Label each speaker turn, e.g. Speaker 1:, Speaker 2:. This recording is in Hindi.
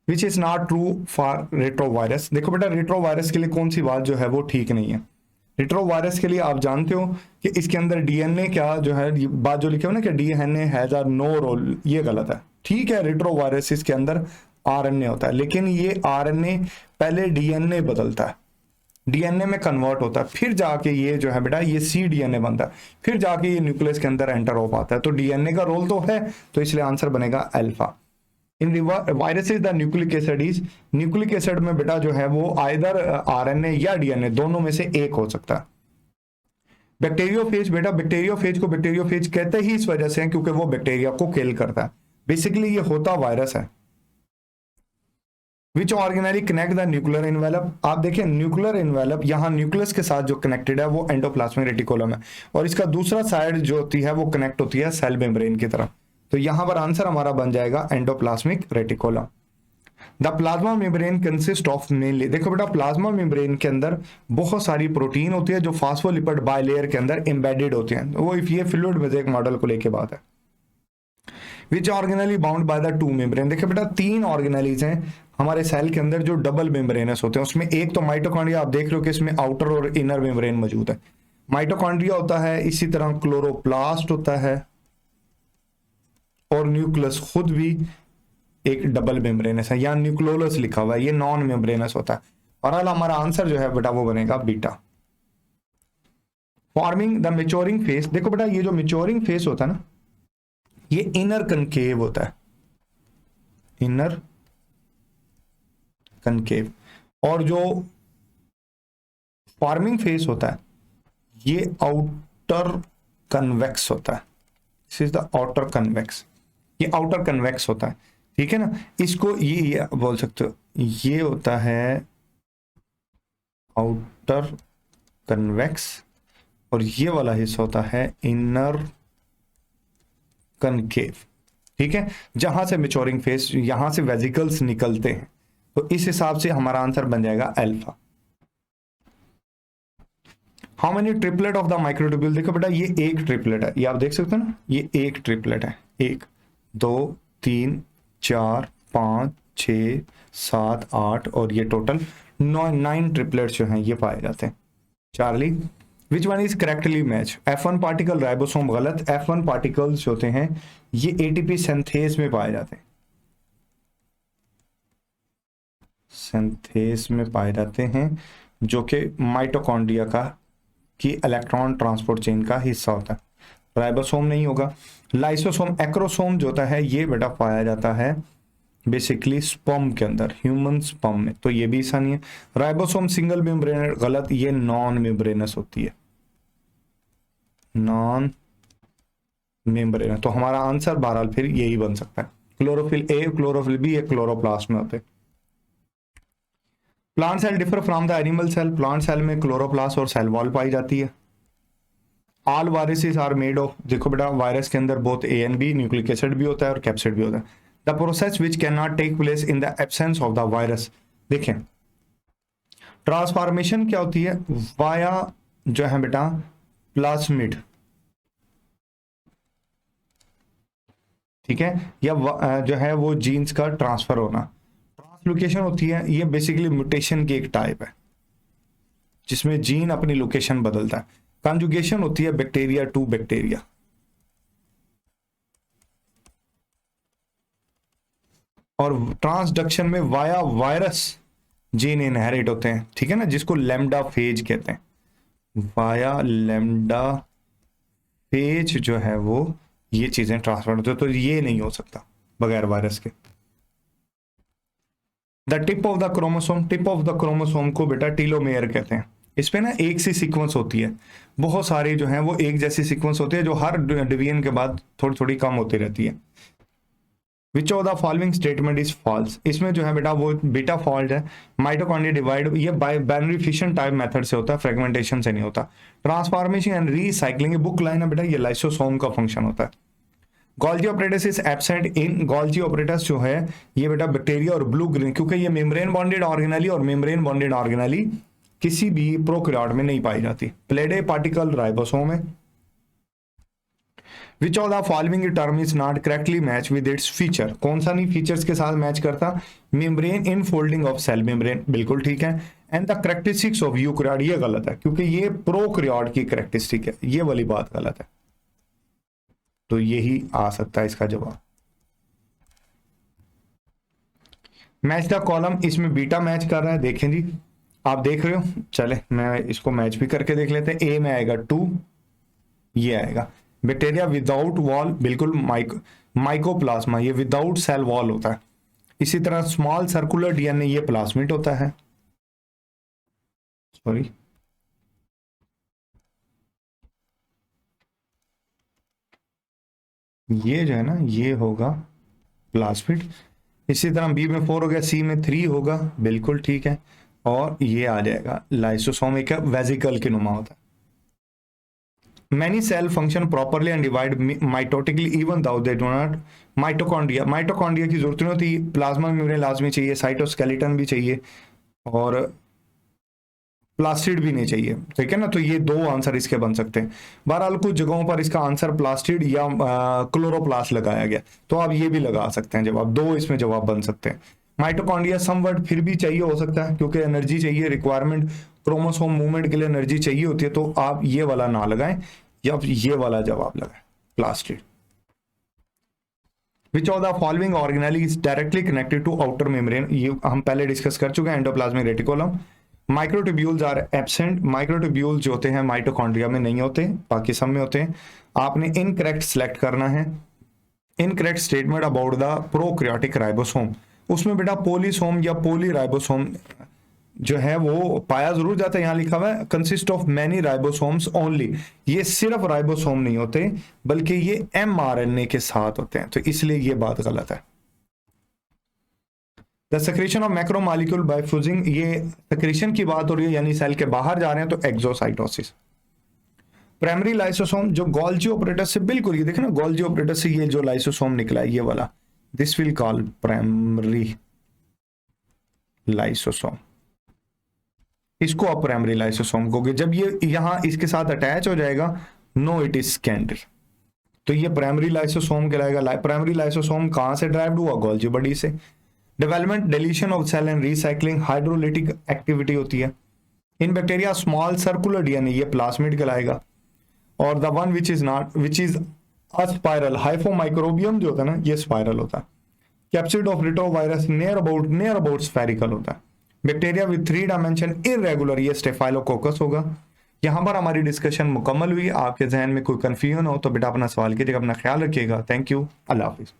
Speaker 1: Which is not true for retrovirus. देखो बेटा रेट्रोवायरस के लिए कौन सी बात जो है वो ठीक नहीं है। रेट्रोवायरस के लिए आप जानते हो कि इसके अंदर डीएनए क्या जो है, बात जो लिखे हो ना कि DNA has a no role, ये गलत है। ठीक है रेट्रोवायरस के अंदर आरएनए होता है, लेकिन ये आरएनए पहले डीएनए बदलता है, डीएनए में कन्वर्ट होता है, फिर जाके ये जो है बेटा ये सी डीएनए बनता है, फिर जाके ये न्यूक्लियस के अंदर एंटर हो पाता है। तो डीएनए का रोल तो है, तो इसलिए आंसर बनेगा alpha. In viruses the nucleic acid is, nucleic acid में बेटा जो है वो आइदर आरएनए या डीएनए दोनों में से एक हो सकता है। बैक्टीरियोफेज, बेटा बैक्टीरियोफेज को बैक्टीरियोफेज कहते ही इस वजह से है क्योंकि वो बैक्टीरिया को किल करता है। बेसिकली ये होता वायरस है। Which organelle connect the nuclear envelope, आप देखिए न्यूक्लियर इनवेलप यहाँ न्यूक्लियस के साथ जो कनेक्टेड है वो एंडोप्लाज्मिक रेटिकुलम है, और इसका दूसरा साइड जो होती है वो कनेक्ट होती है सेल मेम्ब्रेन की तरफ। तो यहां पर आंसर हमारा बन जाएगा endoplasmic reticulum. The plasma membrane consist of mainly, देखो बेटा प्लाज्मा मेम्ब्रेन के अंदर बहुत सारी प्रोटीन होती है जो फास्फोलिपिड बायलेयर के अंदर एम्बेडेड होते हैं। वो ये फ्लूइड मेजेक मॉडल को लेके बात है। Which organelle bound by the two membrane, देखिए बेटा तीन ऑर्गेनेलीज हैं हमारे सेल के अंदर जो डबल मेम्ब्रेनस होते हैं। उसमें एक तो माइटोकॉन्ड्रिया, आप देख रहे हो कि इसमें आउटर और इनर मेम्ब्रेन मौजूद है। माइटोकॉन्ड्रिया होता है, इसी तरह क्लोरोप्लास्ट होता है, और न्यूक्लियस खुद भी एक डबल मेम्ब्रेनस है, या न्यूक्लियोलस लिखा हुआ है, ये नॉन मेम्ब्रेनस होता है। और हमारा आंसर जो है बेटा वो बनेगा beta. Forming the maturing face, देखो बेटा ये जो मेच्योरिंग फेस होता है ना ये इनर कनकेव होता है, इनर कनकेव। और जो फॉर्मिंग फेस होता है ये आउटर कन्वेक्स होता है। This is the outer convex, ये आउटर कन्वेक्स होता है, ठीक है ना। इसको ये बोल सकते हो, ये होता है आउटर कन्वेक्स, और ये वाला हिस्सा होता है इनर कनकेव, ठीक है। जहां से मेच्योरिंग फेस, यहां से वेजिकल्स निकलते हैं, तो इस हिसाब से हमारा आंसर बन जाएगा alpha. How many triplet of the microtubule, देखो बेटा ये एक ट्रिपलेट है, ये आप देख सकते हो ना, ये एक ट्रिपलेट है। 1 2 3 4 5 6 7 8 और ये टोटल 9 ट्रिपलेट्स जो हैं ये पाए जाते हैं। Charlie, which one is correctly match, F1 particle ribosome गलत, F1 पार्टिकल्स होते हैं ये एटीपी सिंथेस में पाए जाते हैं, सिंथेस में पाए जाते हैं, जो कि माइटोकॉन्ड्रिया का की इलेक्ट्रॉन ट्रांसपोर्ट चेन का हिस्सा होता है। राइबोसोम नहीं होगा। लाइसोसोम, एक्रोसोम जो होता है ये बेटा पाया जाता है बेसिकली स्पर्म के अंदर, ह्यूमन स्पर्म में, तो ये भी ऐसा नहीं है। राइबोसोम सिंगल मेम्ब्रेन गलत, ये नॉन मेम्ब्रेनस होती है, नॉन मेम्ब्रेनस। तो हमारा आंसर बहरहाल फिर यही बन सकता है, क्लोरोफिल ए, क्लोरोफिल बी, ये क्लोरोप्लास्ट में होते हैं। Plant cell differ from the animal cell, plant cell में क्लोरोप्लास्ट और सेल वॉल पाई जाती है। All viruses are made of, देखो बेटा वायरस के अंदर बहुत A and B, nucleic acid भी होता है और कैप्सिड भी होता है। The process which can not take place in the absence of the virus, देखें ट्रांसफॉर्मेशन क्या होती है, वाया जो है बेटा प्लाज्मिड, ठीक है, या जो है वो जीन्स का ट्रांसफर होना। ट्रांसलोकेशन होती है, ये बेसिकली म्यूटेशन की एक टाइप है जिसमें जीन अपनी लोकेशन बदलता है। कंजुगेशन होती है बैक्टीरिया टू बैक्टीरिया, और ट्रांसडक्शन में वाया वायरस जीन इनहेरिट होते हैं, ठीक है ना, जिसको लैम्डा फेज कहते हैं। वाया लैम्डा फेज जो है वो ये चीजें ट्रांसफर होती है, तो ये नहीं हो सकता बगैर वायरस के। The tip of the chromosome, tip of the chromosome को बेटा टीलोमेयर कहते हैं। इस पे ना एक सी सीक्वेंस होती है, बहुत सारी जो है वो एक जैसी सीक्वेंस होती है जो हर डिवीजन के बाद थोड़ी थोड़ी कम होती रहती है। Which of the following statement is false, इसमें जो है बेटा वो बीटा फॉल्ट है। माइटोकॉन्ड्रिया डिवाइड ये बाइनरी फिशन टाइप मेथड से होता है, फ्रेगमेंटेशन से नहीं होता। ट्रांसफॉर्मेशन एंड रीसाइक्लिंग, ये बुक लाइन है बेटा, ये लाइसोसोम का फंक्शन होता है। Golgi apparatus is absent in, Golgi apparatus जो है ये बेटा बैक्टीरिया और ब्लू ग्रीन, क्योंकि ये मेम्ब्रेन बॉन्डेड ऑर्गेनेली और मेम्ब्रेन बॉन्डेड ऑर्गेनेली किसी भी प्रोकैरियोट में नहीं पाई जाती। प्लेडे पार्टिकल राइबोसोम है। Which of the following term is not correctly match with its feature, कौन सा नहीं फीचर्स के साथ मैच करता? Membrane in folding of cell membrane, बिल्कुल ठीक है। And the characteristics of eukaryote, ये गलत है क्योंकि ये प्रोकैरियोट की करेक्टरिस्टिक है, ये वाली बात गलत है। तो यही आ सकता है इसका जवाब। मैच द कॉलम, इसमें बीटा मैच कर रहा है, देखें जी आप देख रहे हो, चले मैं इसको मैच भी करके देख लेते हैं। ए में आएगा 2, ये आएगा। बैक्टीरिया विदाउट वॉल, बिल्कुल माइकोप्लाज्मा, ये विदाउट सेल वॉल होता है। इसी तरह स्मॉल सर्कुलर डीएनए, ये प्लाज्मिड होता है। सॉरी, ये जो है ना ये होगा प्लाज्मिड। इसी तरह बी में 4 हो गया, सी में 3 होगा, बिल्कुल ठीक है। और ये आ जाएगा लाइसोसोम, एक वेजिकल के नुमा होता है। Many cell function properly and divide mitotically even though they do not mitochondria की जरूरत नहीं होती, प्लाज्मा मेम्ब्रेन लाजमी चाहिए, साइटोस्केलेटन भी चाहिए और प्लास्टिड भी नहीं चाहिए, ठीक है ना। तो ये 2 आंसर इसके बन सकते हैं। बहरहाल कुछ जगहों पर इसका आंसर प्लास्टिड या क्लोरोप्लास्ट लगाया गया, तो आप ये भी लगा सकते हैं जवाब, 2 इसमें जवाब बन सकते हैं। माइटोकॉन्ड्रिया समवर्ड फिर भी चाहिए हो सकता है क्योंकि एनर्जी चाहिए, रिक्वायरमेंट क्रोमोसोम मूवमेंट के लिए एनर्जी चाहिए होती है, तो आप ये वाला ना लगाएं या ये वाला जवाब लगाएं, plastid. Which of the following organelle is directly connected to outer membrane, ये हम पहले डिस्कस कर चुके हैं, endoplasmic reticulum. Microtubules are absent, microtubule जो होते हैं माइटोकॉन्ड्रिया में नहीं होते, बाकी सब में होते हैं। आपने इनकरेक्ट सेलेक्ट करना है। Incorrect statement about the prokaryotic ribosome, उसमें बेटा पोलीसोम या पोलीराइबोसोम जो है वो पाया जरूर जाता है, यहां लिखा हुआ है consist of many ribosomes only, ये सिर्फ राइबोसोम नहीं होते बल्कि ये mRNA के साथ होते हैं, तो इसलिए ये बात गलत है। The secretion of macromolecule by fusing, ये सेक्रेशन की बात हो रही है यानी सेल के बाहर जा रहे हैं, तो एक्सोसाइटोसिस। प्राइमरी लाइसोसोम जो गोल्जी ऑपरेटर से, बिल्कुल ये देखें ना गोल्जी ऑपरेटर से ये जो लाइसोसोम निकला है ये वाला, this will call primary lysosome, इसको आप प्राइमरी लाइसोसोम कहोगे। जब ये यहां इसके साथ अटैच हो जाएगा, नो इट इज सेकेंडरी, तो ये प्राइमरी लाइसोसोम कहलाएगा। प्राइमरी लाइसोसोम कहां से ड्राइव्ड हुआ? गोल्जी बॉडी से। Development, deletion of cell and recycling, hydrolytic activity होती है। In bacteria small circular DNA, ये प्लाज्मिड कहलाएगा। और the one which is a spiral hyphomicrobium जो होता है ना, ये स्पाइरल होता है। Capsid of retrovirus near about spherical होता है। बैक्टीरिया विद 3 डायमेंशन इररेगुलर, ये स्टेफाइलोकोकस होगा। यहां पर हमारी डिस्कशन मुकम्मल हुई। आपके जहन में कोई कंफ्यूजन हो तो बेटा अपना सवाल कीजिएगा। अपना ख्याल रखिएगा। Thank you, Allah Hafiz.